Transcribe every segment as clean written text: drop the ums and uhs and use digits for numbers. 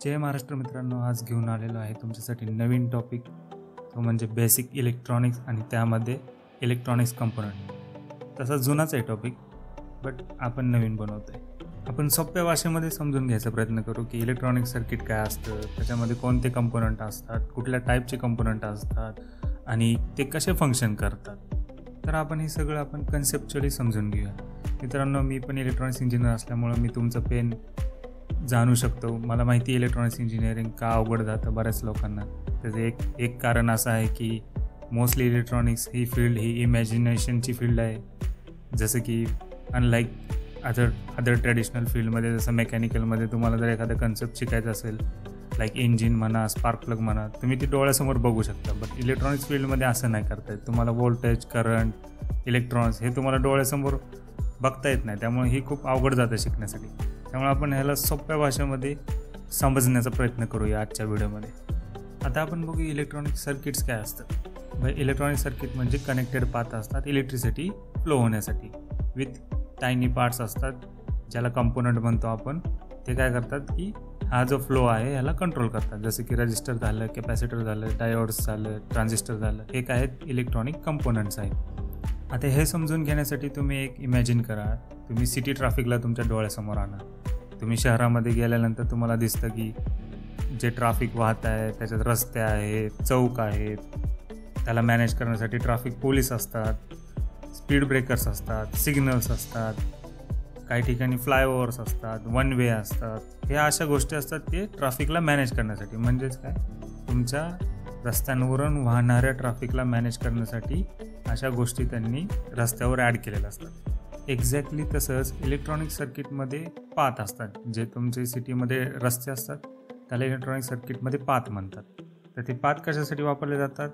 जय महाराष्ट्र मित्रांनो, आज घेऊन आलेलो आहे तुमच्यासाठी नवीन टॉपिक, तो म्हणजे बेसिक इलेक्ट्रॉनिक्स आणि त्यामध्ये इलेक्ट्रॉनिक्स कंपोनंट. तसा जुनाच आहे टॉपिक, बट आपण नवीन बनवतो आहे. आपण सोप्या भाषेमध्ये समजून घ्यायचा प्रयत्न करू की इलेक्ट्रॉनिक सर्किट काय असतं, त्याच्यामध्ये कोणते कंपोनंट असतात, कुठल्या टाईपचे कंपोनंट असतात आणि ते कसे फंक्शन करतात. तर आपण हे सगळं कन्सेप्च्युअली समजून घेऊया. मित्रांनो, मी पण इलेक्ट्रॉनिक्स इंजिनियर असल्यामुळं मी तुमचं पेन जाणू शकतो. मला माहिती आहे इलेक्ट्रॉनिक्स इंजिनिअरिंग का अवघड जातं बऱ्याच लोकांना. त्याचं एक कारण असं आहे की मोस्टली इलेक्ट्रॉनिक्स ही फील्ड ही इमॅजिनेशनची फील्ड आहे. जसं की अनलाईक अदर ट्रॅडिशनल फील्डमध्ये, जसं मेकॅनिकलमध्ये तुम्हाला जर एखादा कन्सेप्ट शिकायचा असेल, लाईक इंजिन म्हणा, स्पार्क प्लग म्हणा, तुम्ही ती डोळ्यासमोर बघू शकता. बट इलेक्ट्रॉनिक्स फील्डमध्ये असं नाही करता येत. तुम्हाला व्होल्टेज, करंट, इलेक्ट्रॉन्स हे तुम्हाला डोळ्यासमोर बघता येत नाही. त्यामुळे ही खूप अवघड जातं शिकण्यासाठी. त्यामुळे आपण ह्याला सोप्या भाषेमध्ये समजण्याचा प्रयत्न करूया आजच्या व्हिडिओमध्ये. आता आपण बघू इलेक्ट्रॉनिक सर्किट्स काय असतात. इलेक्ट्रॉनिक सर्किट म्हणजे कनेक्टेड पाथ असतात इलेक्ट्रिसिटी फ्लो होण्यासाठी. विथ टायनी पार्ट्स असतात ज्याला कंपोनंट म्हणतो आपण. ते काय करतात की हा जो फ्लो आहे ह्याला कंट्रोल करतात. जसं की रजिस्टर झालं, कॅपॅसिटर झालं, डायोड्स झालं, ट्रान्झिस्टर झालं, हे काय आहेत इलेक्ट्रॉनिक कंपोनंट्स आहेत. आता हे समजून घेण्यासाठी तुम्ही एक इमॅजिन करा, तुम्ही सिटी ट्रॅफिकला तुमच्या डोळ्यासमोर आणा. तुम्ही शहरामध्ये गेल्यानंतर तुम्हाला दिसतं की जे ट्रॅफिक वाहत आहे त्याच्यात रस्ते आहेत, चौक आहेत, त्याला मॅनेज करण्यासाठी ट्रॅफिक पोलीस असतात, स्पीड ब्रेकर्स असतात, सिग्नल्स असतात, काही ठिकाणी फ्लायओव्हर्स असतात, वन वे असतात. हे अशा गोष्टी असतात ते ट्रॅफिकला मॅनेज करण्यासाठी. म्हणजेच काय, तुमच्या रस्त्यांवरून वाहणाऱ्या ट्रॅफिकला मॅनेज करण्यासाठी अशा गोष्टी त्यांनी रस्त्यावर ॲड केलेल्या असतात. एक्झॅक्टली तसंच इलेक्ट्रॉनिक सर्किटमध्ये पाथ असतात. जे तुमचे सिटीमध्ये रस्ते असतात त्याला इलेक्ट्रॉनिक सर्किटमध्ये पाथ म्हणतात. तर ते पाथ कशासाठी वापरले जातात?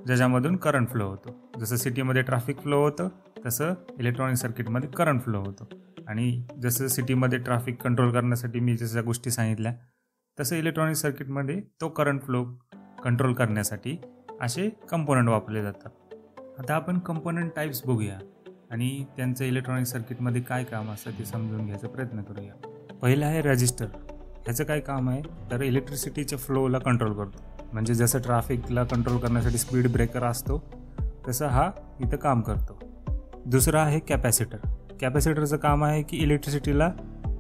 ज्याच्यामधून करंट फ्लो होतो. जसं सिटीमध्ये ट्रॅफिक फ्लो होतं तसं इलेक्ट्रॉनिक सर्किटमध्ये करंट फ्लो होतो. आणि जसं सिटीमध्ये ट्रॅफिक कंट्रोल करण्यासाठी मी जशा गोष्टी सांगितल्या, तसं इलेक्ट्रॉनिक सर्किटमध्ये तो करंट फ्लो कंट्रोल करण्यासाठी असे कंपोनंट वापरले जातात. आता आपण कंपोनंट टाईप्स बघूया आणि त्यांचं इलेक्ट्रॉनिक सर्किटमध्ये काय काम असतं ते समजून घ्यायचा प्रयत्न करूया. पहिलं आहे रजिस्टर. ह्याचं काय काम आहे तर इलेक्ट्रिसिटीच्या फ्लोला कंट्रोल करतो. म्हणजे जसं ट्रॅफिकला कंट्रोल करण्यासाठी स्पीड ब्रेकर असतो तसं हा इथं काम करतो. दुसरं आहे कॅपॅसिटर. कॅपॅसिटरचं काम आहे की इलेक्ट्रिसिटीला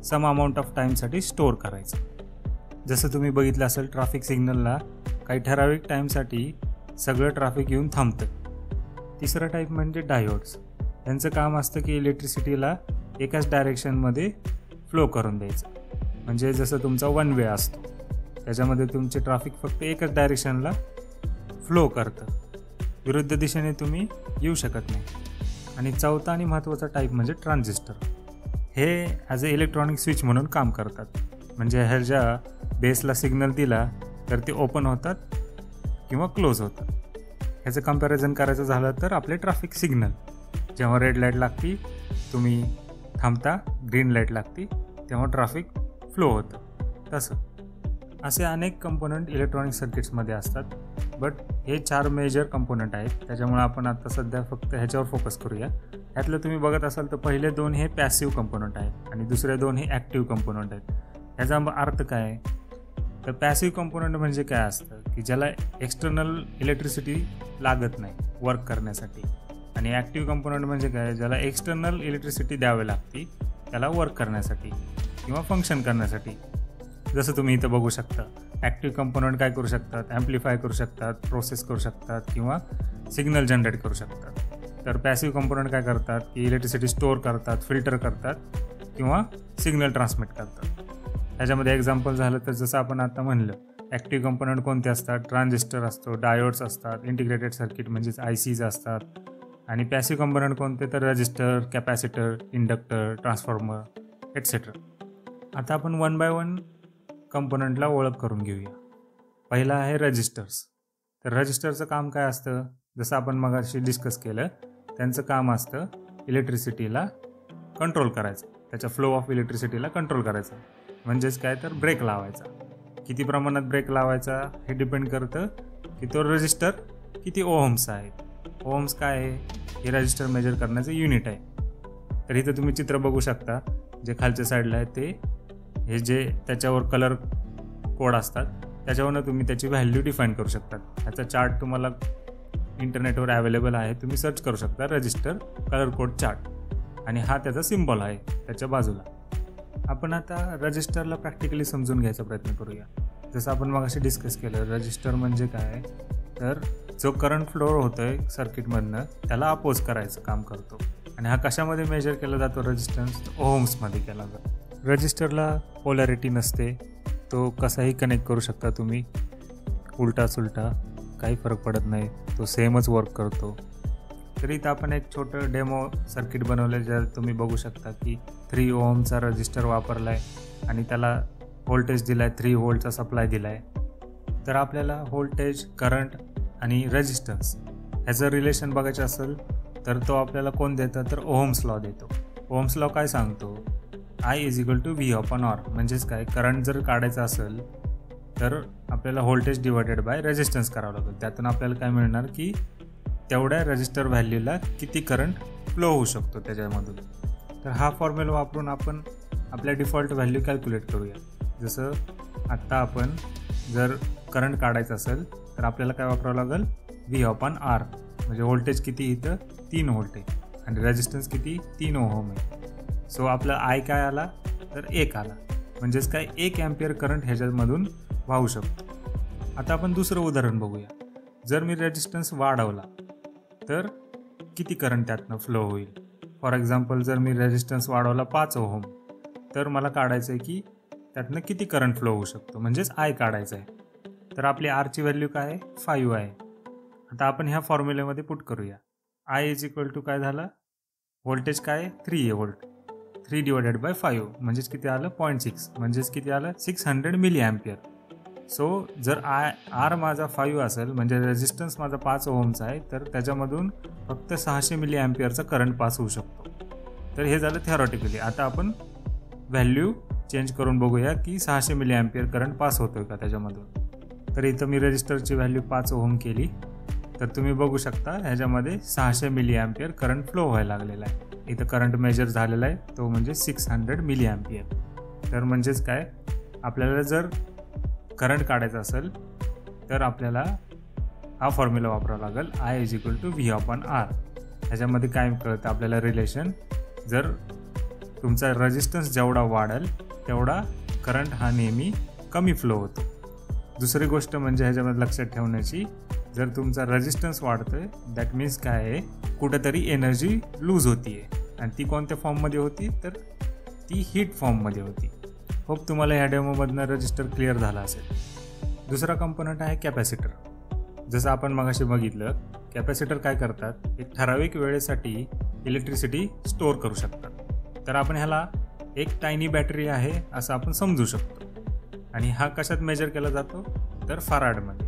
सम अमाऊंट ऑफ टाईमसाठी स्टोअर करायचं. जसं तुम्ही बघितलं असेल, ट्रॅफिक सिग्नलला काही ठराविक टाईमसाठी सगळं ट्रॅफिक येऊन थांबतं. तिसरं टाईप म्हणजे डायोड्स. त्यांचं काम असतं की इलेक्ट्रिसिटीला एकाच डायरेक्शनमध्ये फ्लो करून द्यायचं. म्हणजे जसं तुमचा वन वे असतो त्याच्यामध्ये तुमचे ट्रॅफिक फक्त एकच डायरेक्शनला फ्लो करतं, विरुद्ध दिशेने तुम्ही येऊ शकत नाही. आणि चौथा आणि महत्त्वाचा टाईप म्हणजे ट्रान्झिस्टर. हे ॲज अ इलेक्ट्रॉनिक स्विच म्हणून काम करतात. म्हणजे ह्याच्या बेसला सिग्नल दिला तर ते ओपन होतात किंवा क्लोज होतात. ह्याचं कंपॅरिझन करायचं झालं तर आपले ट्रॅफिक सिग्नल, जेव्हा रेड लाईट लागती तुम्ही थांबता, ग्रीन लाईट लागती तेव्हा ट्रॅफिक फ्लो होतं. तसं असे अनेक कंपोनंट इलेक्ट्रॉनिक सर्किट्समध्ये असतात. बट हे 4 मेजर कंपोनंट आहेत. त्याच्यामुळे आपण आता सध्या फक्त ह्याच्यावर फोकस करूया. ह्यातलं तुम्ही बघत असाल तर पहिले 2 हे पॅसिव्ह कंपोनंट आहेत आणि दुसरे 2 हे ॲक्टिव्ह कंपोनंट आहेत. ह्याचा अर्थ काय आहे तर पॅसिव्ह कंपोनंट म्हणजे काय असतं की ज्याला एक्सटर्नल इलेक्ट्रिसिटी लागत नाही वर्क करण्यासाठी. आणि ॲक्टिव्ह कंपोनंट म्हणजे काय, ज्याला एक्सटर्नल इलेक्ट्रिसिटी द्यावी लागते त्याला वर्क करण्यासाठी किंवा फंक्शन करण्यासाठी. जसं तुम्ही इथं बघू शकता, ॲक्टिव्ह कंपोनंट काय करू शकतात, ॲम्प्लिफाय करू शकतात, प्रोसेस करू शकतात किंवा सिग्नल जनरेट करू शकतात. तर पॅसिव्ह कंपोनंट काय करतात की इलेक्ट्रिसिटी स्टोअर करतात, फिल्टर करतात किंवा सिग्नल ट्रान्समिट करतात. ह्याच्यामध्ये एक्झाम्पल झालं तर जसं आपण आता म्हणलं, ॲक्टिव्ह कंपोनंट कोणते असतात, ट्रान्झिस्टर असतो, डायोड्स असतात, इंटिग्रेटेड सर्किट म्हणजेच ICs असतात. आणि पॅसिव्ह कंपोनंट कोणते तर register, capacitor, inductor, transformer etcetera. आता आपण 1 बाय 1 कंपोनंटला ओळख करून घेऊया. पहिला आहे रजिस्टर्स. तर रजिस्टरचं काम काय असतं, जसं आपण मगाशी डिस्कस केलं, त्यांचं काम असतं इलेक्ट्रिसिटीला कंट्रोल करायचं, त्याच्या फ्लो ऑफ इलेक्ट्रिसिटीला कंट्रोल करायचं. म्हणजेच काय तर ब्रेक लावायचा. किती प्रमाणात ब्रेक लावायचा हे डिपेंड करतं की तो रजिस्टर किती ओहम्स आहे. ओहम्स काय आहे, हे रजिस्टर मेजर करण्याचं युनिट आहे. तर इथं तुम्ही चित्र बघू शकता, जे खालच्या साईडला आहे ते हे जे त्याच्यावर कलर कोड असतात, त्याच्यावरून तुम्ही त्याची व्हॅल्यू डिफाईन करू शकता. त्याचा चार्ट तुम्हाला इंटरनेटवर अवेलेबल आहे, तुम्ही सर्च करू शकता रजिस्टर कलर कोड चार्ट, आणि हा त्याचा सिम्बॉल आहे त्याच्या बाजूला. आपण आता रजिस्टरला प्रॅक्टिकली समजून घ्यायचा प्रयत्न करूया. जसं आपण मगाशी डिस्कस केलं, रजिस्टर म्हणजे काय, तर जो करंट फ्लो होतो आहे सर्किटमधनं त्याला अपोज करायचं काम करतो. आणि हा कशामध्ये मेजर केला जातो, रेजिस्टन्स ओहम्समध्ये केला जातो. रजिस्टरला पोलॅरिटी नसते, तो कसाही कनेक्ट करू शकता तुम्ही, उलटा सुलटा काही फरक पडत नाही, तो सेमच वर्क करतो. तरी इथं आपण एक छोटं डेमो सर्किट बनवलं, ज्यात तुम्ही बघू शकता की 3 ओहमचा रजिस्टर वापरला आहे आणि त्याला व्होल्टेज दिला आहे, 3 व्होल्टचा सप्लाय दिला आहे. तर आपल्याला व्होल्टेज, करंट आणि रेजिस्टन्स ह्याचं रिलेशन बघायचं असेल तर तो आपल्याला कोण देतं, तर ओहम्स लॉ देतो. ओहम्स लॉ काय सांगतो, I = V/R. म्हणजेच काय, करंट जर काढायचं असेल तर आपल्याला व्होल्टेज डिवायडेड बाय रेजिस्टन्स करावं लागेल. त्यातून आपल्याला काय मिळणार की तेवढ्या रजिस्टर व्हॅल्यूला किती करंट फ्लो होऊ शकतो त्याच्यामधून. तर हा फॉर्म्युला वापरून आपण आपल्या डिफॉल्ट व्हॅल्यू कॅल्क्युलेट करूया. जसं आत्ता आपण जर करंट काढायचं असेल तर आपल्याला काय वापरावं लागेल, V/R. म्हणजे व्होल्टेज किती, इथं 3 व्होल्ट आहे आणि रेजिस्टन्स किती, 3 ओहम आहे. सो आपला आय काय आला, तर 1 आला. म्हणजेच काय, 1 अँपिअर करंट ह्याच्यामधून वाहू शकतो. आता आपण दुसरं उदाहरण बघूया. जर मी रेजिस्टन्स वाढवला तर किती करंट त्यातनं फ्लो होईल. फॉर एक्झाम्पल, जर मी रेजिस्टन्स वाढवला 5 ओहम, तर मला काढायचं आहे की त्यातनं किती करंट फ्लो होऊ शकतो, म्हणजेच आय काढायचं आहे. तर आपली आरची व्हॅल्यू काय आहे, 5 आहे. आता आपण ह्या फॉर्म्युल्यामध्ये पुट करूया. आय = काय झालं, व्होल्टेज काय आहे, 3 व्होल्ट, 3 डिवायडेड बाय 5 म्हणजेच किती आलं, 0.6, म्हणजेच किती आलं, 600 मिली अँपिअर. सो जर आर माझा 5 असेल, म्हणजे रेजिस्टन्स माझा 5 ओहमचा आहे, तर त्याच्यामधून फक्त 600 मिली अँपिअरचा करंट पास होऊ शकतो. तर हे झालं थेरॉटिकली. आता आपण व्हॅल्यू चेंज करून बघूया की 600 मिली अँपिअर करंट पास होतोय का त्याच्यामधून. तर इथं मी रेजिस्टरची व्हॅल्यू 5 ओहम केली, तर तुम्ही बघू शकता ह्याच्यामध्ये 600 मिली अँपिअर करंट फ्लो व्हायला लागलेला आहे. इथं करंट मेजर झालेला आहे तो म्हणजे 600 मिली अँपिअर. तर म्हणजेच काय, आपल्याला जर करंट काढायचं असेल तर आपल्याला हा फॉर्म्युला वापरावा लागेल, I = V/R. ह्याच्यामध्ये काय कळतं आपल्याला रिलेशन, जर तुमचा रेजिस्टन्स जेवढा वाढेल तेवढा करंट हा नेहमी कमी फ्लो होतो. दुसरी गोष्ट म्हणजे ह्याच्यामध्ये लक्षात ठेवण्याची, जर तुमचा रेजिस्टन्स वाढतोय दॅट मीन्स काय आहे, कुठेतरी एनर्जी लूज होती आहे, आणि ती कोणत्या फॉर्ममध्ये होती, तर ती हीट फॉर्ममध्ये होती. होप तुम्हाला ह्या डेमोमधनं रजिस्टर क्लिअर झाला असेल. दुसरा कंपोनंट आहे कॅपॅसिटर. जसं आपण मगाशी बघितलं, कॅपॅसिटर काय करतात, एक ठराविक वेळेसाठी इलेक्ट्रिसिटी स्टोअर करू शकतात. तर आपण ह्याला एक टायनी बॅटरी आहे असं आपण समजू शकतो. आणि हा कशात मेजर केला जातो, तर फॅराडमध्ये.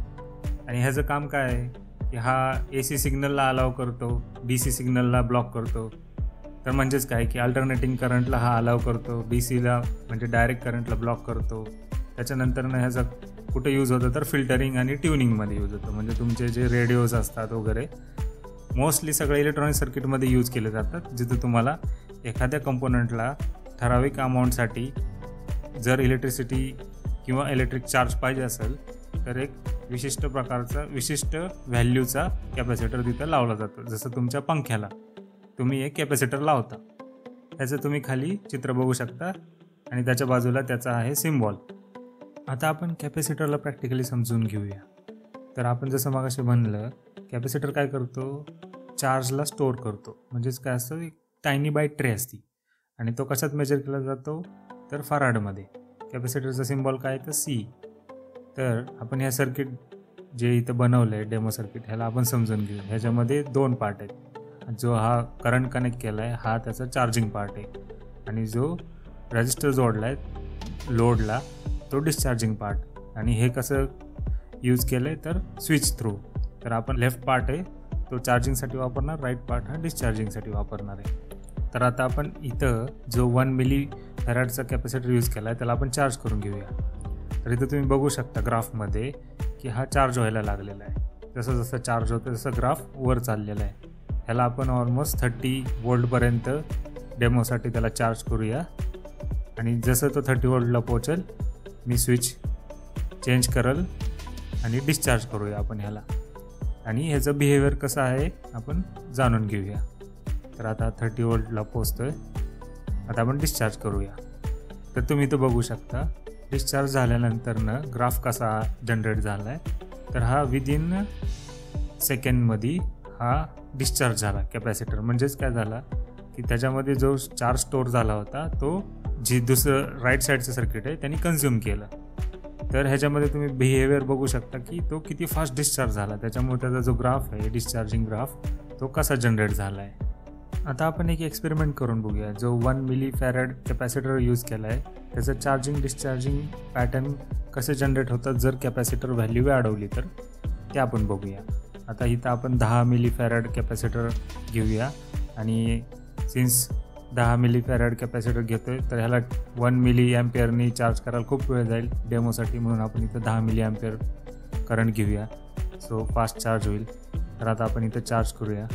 आणि ह्याचं काम काय आहे की हा AC सिग्नलला अलाव करतो, DC सिग्नलला ब्लॉक करतो. तर म्हणजेच काय की अल्टरनेटिंग करंटला हा अलाव करतो, DCला म्हणजे डायरेक्ट करंटला ब्लॉक करतो. त्याच्यानंतरनं ह्याचा कुठे यूज होतं, तर फिल्टरिंग आणि ट्युनिंगमध्ये यूज होतं. म्हणजे तुमचे जे रेडिओज असतात वगैरे मोस्टली सगळे इलेक्ट्रॉनिक सर्किटमध्ये यूज केले जातात, जिथं तुम्हाला एखाद्या कंपोनंटला ठराविक अमाऊंटसाठी जर इलेक्ट्रिसिटी किंवा इलेक्ट्रिक चार्ज पाहिजे असेल तर एक विशिष्ट प्रकारचा, विशिष्ट व्हॅल्यूचा कॅपॅसिटर तिथं लावला जातो. जसं तुमच्या पंख्याला तुम्ही एक कॅपॅसिटर लावता, त्याचं तुम्ही खाली चित्र बघू शकता आणि त्याच्या बाजूला त्याचा आहे सिम्बॉल. आता आपण कॅपॅसिटरला प्रॅक्टिकली समजून घेऊया. तर आपण जसं मगाशी म्हणलं, कॅपॅसिटर काय करतो, चार्जला स्टोअर करतो. म्हणजेच काय असतं, एक टायनी बाईट ट्रे असती आणि तो कशात मेजर केला जातो, तर फॅराडमध्ये. कॅपॅसिटरचा सिम्बॉल काय आहे, तर C. तर आपण ह्या सर्किट जे इथं बनवलं आहे डेमो सर्किट, ह्याला आपण समजून घेऊ. ह्याच्यामध्ये 2 पार्ट आहेत. जो हा करंट कनेक्ट केला आहे हा त्याचा चार्जिंग पार्ट आहे, आणि जो रेजिस्टर जोडला आहे लोडला तो डिस्चार्जिंग पार्ट. आणि हे कसं यूज केलं आहे, तर स्विच थ्रू. तर आपण लेफ्ट पार्ट आहे तो चार्जिंगसाठी वापरणार, राईट पार्ट हा डिस्चार्जिंगसाठी वापरणार आहे. तर आता आपण इथं जो 1 मिली फॅराडचा कॅपॅसिटर यूज केला आहे त्याला आपण चार्ज करून घेऊया. तर इथं तुम्ही बघू शकता ग्राफमध्ये की हा चार्ज व्हायला लागलेला आहे. जसं जसं चार्ज होतं तसं ग्राफ वर चाललेला आहे. ह्याला आपण ऑलमोस्ट 30 वोल्टपर्यंत डेमोसाठी त्याला चार्ज करूया. आणि जसं तो 30 वोल्टला पोहोचेल मी स्विच चेंज करल आणि डिस्चार्ज करूया आपण ह्याला, आणि ह्याचं बिहेवियर कसं आहे आपण जाणून घेऊया. तर आता 30 वोल्टला पोचतोय. आता आपण डिस्चार्ज करूया. तर तुम्ही इथं बघू शकता डिस्चार्ज झाल्यानंतरनं ग्राफ कसा जनरेट झाला आहे. तर हा विदिन सेकंडमध्ये हा डिस्चार्ज झाला कॅपॅसिटर. म्हणजेच काय झाला की त्याच्यामध्ये जो चार्ज स्टोअर झाला होता तो जी दुसरं राईट साईडचं सर्किट आहे त्यांनी कन्झ्युम केलं. तर ह्याच्यामध्ये तुम्ही बिहेवियर बघू शकता की तो किती फास्ट डिस्चार्ज झाला. त्याच्यामुळे त्याचा जो ग्राफ आहे डिस्चार्जिंग ग्राफ तो कसा जनरेट झाला आहे. आता आपण एक एक्सपेरिमेंट करून बघूया. जो 1 मिली फॅरेड कॅपॅसिटर यूज केला आहे त्याचं चार्जिंग डिस्चार्जिंग पॅटर्न कसे जनरेट होतात जर कॅपॅसिटर व्हॅल्यू वाढवली तर ते आपण बघूया. आता इथं आपण 10 मिली फॅरेड कॅपॅसिटर घेऊया आणि सिन्स 10 मिली फॅरेड कॅपॅसिटर घेतोय तर ह्याला 1 मिली ॲम्पियरनी चार्ज करायला खूप वेळ जाईल डेमोसाठी, म्हणून आपण इथं 10 मिली ॲम्पियर करंट घेऊया. सो फास्ट चार्ज होईल. तर आता आपण इथं चार्ज करूया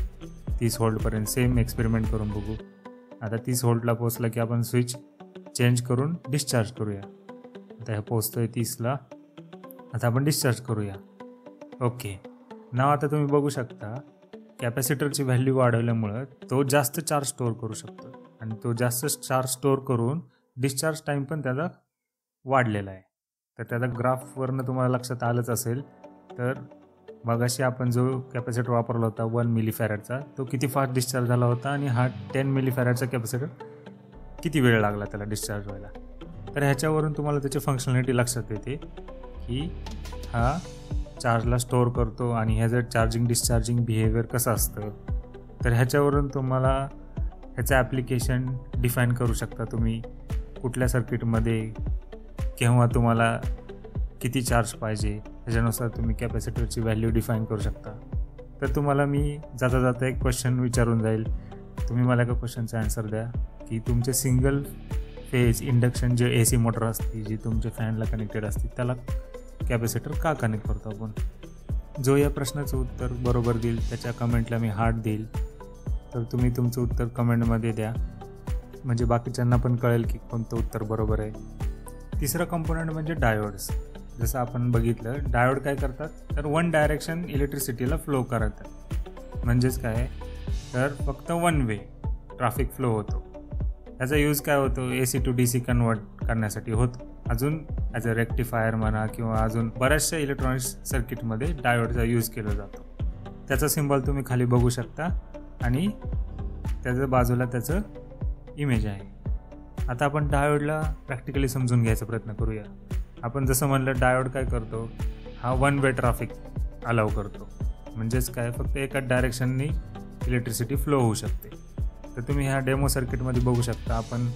30 व्होल्टपर्यंत. सेम एक्सपेरिमेंट करून बघू. आता 30 व्होल्टला पोचला की आपण स्विच चेंज करून डिस्चार्ज करूया. आता ह्या पोचतोय 30ला. आता आपण डिस्चार्ज करूया. ओके. नाव आता तुम्ही बघू शकता कॅपॅसिटरची व्हॅल्यू वाढवल्यामुळं तो जास्त चार्ज स्टोअर करू शकतो आणि तो जास्त चार्ज स्टोअर करून डिस्चार्ज टाईम पण त्याचा वाढलेला आहे. तर त्याचा ग्राफवरनं तुम्हाला लक्षात आलंच असेल. तर मगाशी आपण जो कॅपॅसिटर वापरला होता 1 मिली फॅरेडचा तो किती फास्ट डिस्चार्ज झाला होता आणि हा 10 मिली फॅरेडचा कॅपॅसिटर किती वेळ लागला त्याला डिस्चार्ज व्हायला. तर ह्याच्यावरून तुम्हाला त्याची फंक्शनॅलिटी लक्षात येते की हा चार्जला स्टोअर करतो आणि ह्याचं चार्जिंग डिस्चार्जिंग बिहेवियर कसं असतं. तर ह्याच्यावरून तुम्हाला ह्याचं ॲप्लिकेशन डिफाईन करू शकता तुम्ही. कुठल्या सर्किटमध्ये केव्हा तुम्हाला किती चार्ज पाहिजे त्याच्यानुसार तुम्ही कॅपॅसिटरची व्हॅल्यू डिफाईन करू शकता. तर तुम्हाला मी जाता जाता एक क्वेश्चन विचारून जाईल. तुम्ही मला एका क्वेश्चनचा ॲन्सर द्या की तुमचे सिंगल फेज इंडक्शन जे AC मोटर असते जी तुमच्या फॅनला कनेक्टेड असते त्याला कॅपॅसिटर का कनेक्ट करतो आपण. जो या प्रश्नाचं उत्तर बरोबर देईल त्याच्या कमेंटला मी हार्ट देईल. तर तुम्ही तुमचं उत्तर कमेंटमध्ये द्या म्हणजे बाकीच्यांना पण कळेल की कोणतं उत्तर बरोबर आहे. तिसरा कंपोनंट म्हणजे डायोड्स. जसं आपण बघितलं डायोड काय करतात तर 1 डायरेक्शन इलेक्ट्रिसिटीला फ्लो करतात. म्हणजेच काय तर फक्त 1 वे ट्रॅफिक फ्लो होतो. त्याचा यूज काय होतो AC to DC कन्वर्ट करण्यासाठी होतो. अजून ॲज अ रेक्टिफायर म्हणा किंवा अजून बऱ्याचशा इलेक्ट्रॉनिक्स सर्किटमध्ये डायोडचा यूज केला जातो. त्याचा सिम्बॉल तुम्ही खाली बघू शकता आणि त्याच्या बाजूला त्याचं इमेज आहे. आता आपण डायोडला प्रॅक्टिकली समजून घ्यायचा प्रयत्न करूया. आपण जसं म्हणलं डायोड काय करतो हा 1 वे ट्रॅफिक अलाव करतो. म्हणजेच काय फक्त एकाच डायरेक्शननी इलेक्ट्रिसिटी फ्लो होऊ शकते. तर तुम्ही ह्या डेमो सर्किटमध्ये बघू शकता. आपण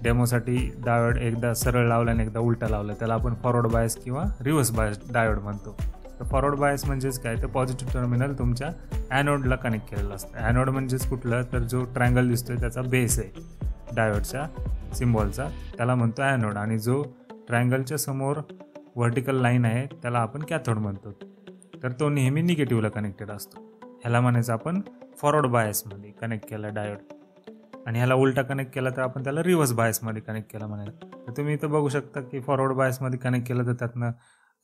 डेमोसाठी डायोड एकदा सरळ लावला आणि एकदा उलटा लावला त्याला आपण फॉरवर्ड बायस किंवा रिव्हर्स बायस डायोड म्हणतो. तर फॉरवर्ड बायस म्हणजेच काय तर पॉझिटिव्ह टर्मिनल तुमच्या ॲनोडला कनेक्ट केलेलं असतं. ॲनोड म्हणजेच कुठलं तर जो ट्रायंगल दिसतोय त्याचा बेस आहे डायोडच्या सिम्बॉलचा त्याला म्हणतो ॲनोड आणि जो ट्रायंगलच्या समोर व्हर्टिकल लाईन आहे त्याला आपण कॅथोड म्हणतो. तर तो नेहमी निगेटिव्हला कनेक्टेड असतो. ह्याला म्हणायचं आपण फॉरवर्ड बायसमध्ये कनेक्ट केला डायोड आणि ह्याला उलटा कनेक्ट केला तर आपण त्याला रिव्हर्स बायसमध्ये कनेक्ट केला म्हणायला. तर तुम्ही इथं बघू शकता की फॉरवर्ड बायसमध्ये कनेक्ट केलं तर त्यातनं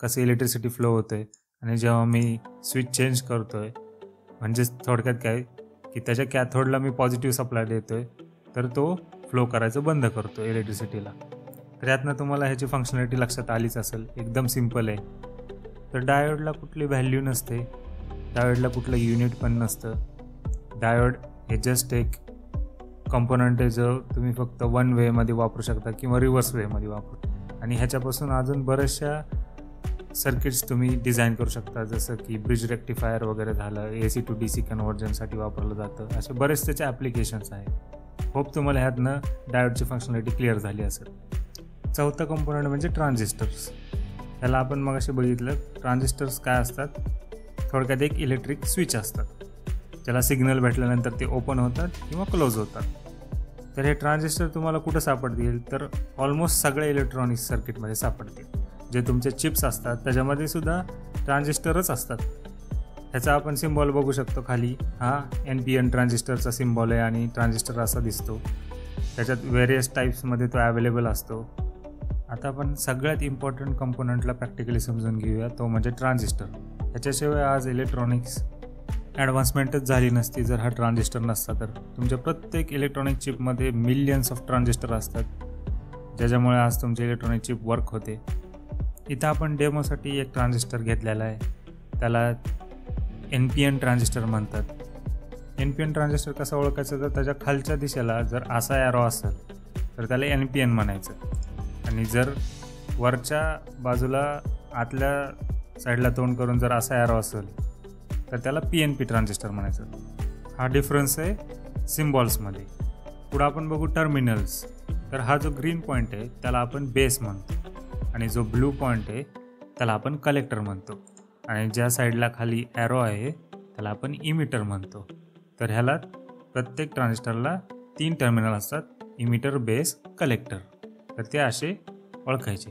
कसं इलेक्ट्रिसिटी फ्लो होतं आहे आणि जेव्हा मी स्विच चेंज करतो आहे म्हणजेच थोडक्यात काय की त्याच्या कॅथोडला मी पॉझिटिव्ह सप्लाय देतो आहे तर तो फ्लो करायचं बंद करतो इलेक्ट्रिसिटीला. तर यातनं तुम्हाला ह्याची फंक्शनॅलिटी लक्षात आलीच असेल. एकदम सिम्पल आहे. तर डायोडला कुठली व्हॅल्यू नसते. डायोडला कुठलं युनिट पण नसतं. डायोड हे जस्ट एक कंपोनंट आहे जो तुम्ही फक्त 1 वेमध्ये वापरू शकता किंवा रिव्हर्स वेमध्ये वापरू. आणि ह्याच्यापासून अजून बऱ्याचशा सर्किट्स तुम्ही डिझाईन करू शकता. जसं की ब्रिज रेक्टिफायर वगैरे झालं AC to DC कन्व्हर्जनसाठी वापरलं जातं. असे बरेच त्याचे ॲप्लिकेशन्स आहेत. होप तुम्हाला ह्यातनं डायोडची फंक्शनॅलिटी क्लिअर झाली असेल. चौथा कंपोनंट म्हणजे ट्रान्झिस्टर्स. ह्याला आपण मग असे बघितलं ट्रान्झिस्टर्स काय असतात थोडक्यात एक इलेक्ट्रिक स्विच असतात. त्याला सिग्नल भेटल्यानंतर ते ओपन होतात किंवा क्लोज होतात. तर हे ट्रान्झिस्टर तुम्हाला कुठं सापडतील तर ऑलमोस्ट सगळ्या इलेक्ट्रॉनिक्स सर्किटमध्ये सापडतील. जे तुमचे चिप्स असतात त्याच्यामध्ये सुद्धा ट्रान्झिस्टरच असतात. ह्याचा आपण सिम्बॉल बघू शकतो खाली. हा NPN ट्रान्झिस्टरचा सिम्बॉल आहे आणि ट्रान्झिस्टर असा दिसतो. त्याच्यात व्हेरियस टाईप्समध्ये तो अवेलेबल असतो. आता आपण सगळ्यात इम्पॉर्टंट कंपोनंटला प्रॅक्टिकली समजून घेऊया, तो म्हणजे ट्रान्झिस्टर. ह्याच्याशिवाय आज इलेक्ट्रॉनिक्स ॲडव्हान्समेंटच झाली नसती जर हा ट्रान्झिस्टर नसता तर. तुमच्या प्रत्येक इलेक्ट्रॉनिक चिपमध्ये मिलियन्स ऑफ ट्रान्झिस्टर असतात, ज्याच्यामुळे आज तुमचे इलेक्ट्रॉनिक चिप वर्क होते. इथं आपण डेमोसाठी एक ट्रान्झिस्टर घेतलेला आहे, त्याला NPN ट्रान्झिस्टर म्हणतात. NPN ट्रान्झिस्टर कसं ओळखायचं, तर त्याच्या खालच्या दिशेला जर असा ॲरो असेल तर त्याला NPN म्हणायचं, आणि जर वरच्या बाजूला आतल्या साईडला तोंड करून जर असा ॲरो असेल तर त्याला PNP ट्रान्झिस्टर म्हणायचं. हा डिफरन्स आहे सिम्बॉल्समध्ये. पुढं आपण बघू टर्मिनल्स. तर हा जो ग्रीन पॉईंट आहे त्याला आपण बेस म्हणतो, आणि जो ब्लू पॉईंट आहे त्याला आपण कलेक्टर म्हणतो, आणि ज्या साईडला खाली ॲरो आहे त्याला आपण इमिटर म्हणतो. तर ह्याला प्रत्येक ट्रान्झिस्टरला 3 टर्मिनल असतात, इमिटर, बेस, कलेक्टर. तर ते असे ओळखायचे.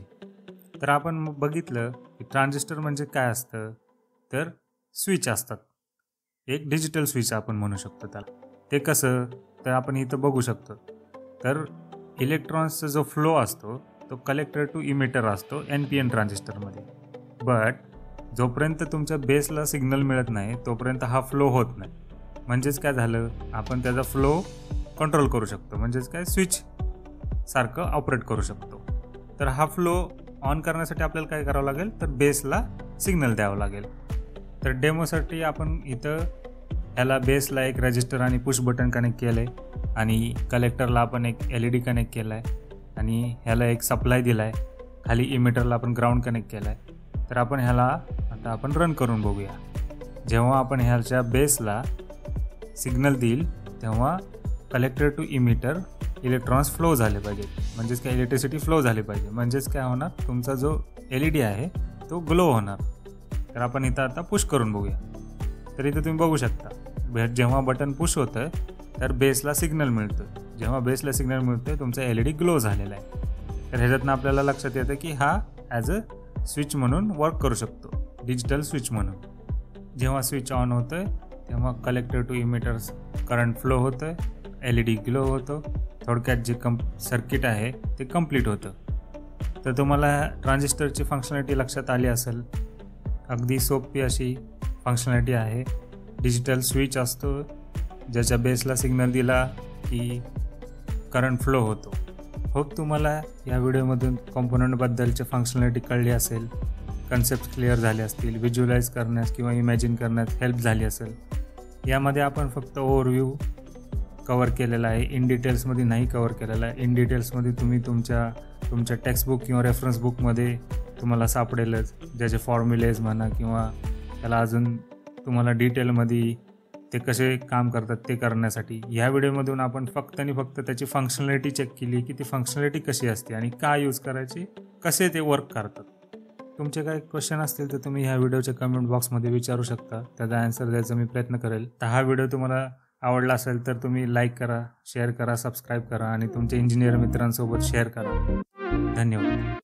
तर आपण बघितलं की ट्रान्झिस्टर म्हणजे काय असतं, तर स्विच असतात. एक डिजिटल स्विच आपण म्हणू शकतो त्याला. ते कसं, तर आपण इथं बघू शकतो. तर इलेक्ट्रॉन्सचा जो फ्लो असतो तो कलेक्टर टू इमिटर असतो NPN ट्रान्झिस्टरमध्ये. बट जोपर्यंत तुमच्या बेसला सिग्नल मिळत नाही तोपर्यंत हा फ्लो होत नाही. म्हणजेच काय झालं, आपण त्याचा फ्लो कंट्रोल करू शकतो, म्हणजेच काय स्विच सारखं ऑपरेट करू शकतो. तर हा फ्लो ऑन करण्यासाठी आपल्याला काय करावं लागेल, तर बेसला सिग्नल द्यावं लागेल. तर डेमोसाठी आपण इथं ह्याला बेसला एक रजिस्टर आणि पुश बटन कनेक्ट केलं आहे, आणि कलेक्टरला आपण एक LED कनेक्ट केला आहे, आणि ह्याला एक सप्लाय दिला आहे. खाली इमिटरला आपण ग्राउंड कनेक्ट केला आहे. तर आपण ह्याला आता आपण रन करून बघूया. जेव्हा आपण ह्याच्या बेसला सिग्नल देईल तेव्हा collector to emitter electrons flow झाले पाहिजे, म्हणजेच काय इलेक्ट्रिसिटी फ्लो झाली पाहिजे. म्हणजेच काय होणार, तुमचा जो LED आहे तो ग्लो होणार. तर आपण इथं आता पुश करून बघूया. तर इथं तुम्ही बघू शकता, जेव्हा बटन पुश होतं तर बेसला सिग्नल मिळतो. जेव्हा बेसला सिग्नल मिळतो तुमचा LED ग्लो झालेला आहे. तर ह्याच्यातनं आपल्याला लक्षात येतं की हा ॲज अ स्विच म्हणून वर्क करू शकतो, डिजिटल स्विच म्हणून. जेव्हा स्विच ऑन होतं आहे तेव्हा कलेक्टर टू इमिटर्स करंट फ्लो होतं आहे, LED ग्लो होतो. थोडक्यात जे सर्किट आहे ते कंप्लीट होतं. तर तुम्हाला ट्रान्झिस्टरची फंक्शनॅलिटी लक्षात आली असेल. अगदी सोपी अशी फंक्शनॅलिटी आहे. डिजिटल स्विच असतो, ज्याच्या बेसला सिग्नल दिला की करंट फ्लो होतो. होप तुम्हाला या व्हिडिओमधून कॉम्पोनंटबद्दलची फंक्शनॅलिटी कळली असेल, कन्सेप्ट क्लिअर झाले असतील, व्हिज्युअलाइज करण्यास किंवा इमॅजिन करण्यास हेल्प झाली असेल. यामध्ये आपण फक्त ओव्हरव्ह्यू कवर केलेला आहे, इन डिटेल्समध्ये नाही कवर केलेला आहे. इन डिटेल्समध्ये तुम्ही तुमच्या टेक्स्टबुक किंवा रेफरन्स बुकमध्ये तुम्हाला सापडेलच, ज्याचे फॉर्म्युलेज म्हणा किंवा त्याला अजून तुम्हाला डिटेलमध्ये ते कसे काम करतात ते करण्यासाठी. ह्या व्हिडिओमधून आपण फक्त आणि फक्त त्याची फंक्शनॅलिटी चेक केली की ती फंक्शनॅलिटी कशी असते आणि काय यूज करायची, कसे ते वर्क करतात. तुमचे काही क्वेश्चन असतील तर तुम्ही ह्या व्हिडिओच्या कमेंट बॉक्समध्ये विचारू शकता, त्याचा आन्सर द्यायचा मी प्रयत्न करेल. तर हा व्हिडिओ तुम्हाला आवडला असेल तर तुम्ही लाईक करा, शेअर करा, सबस्क्राईब करा, आणि तुमच्या इंजिनियर मित्रांसोबत शेअर करा. धन्यवाद.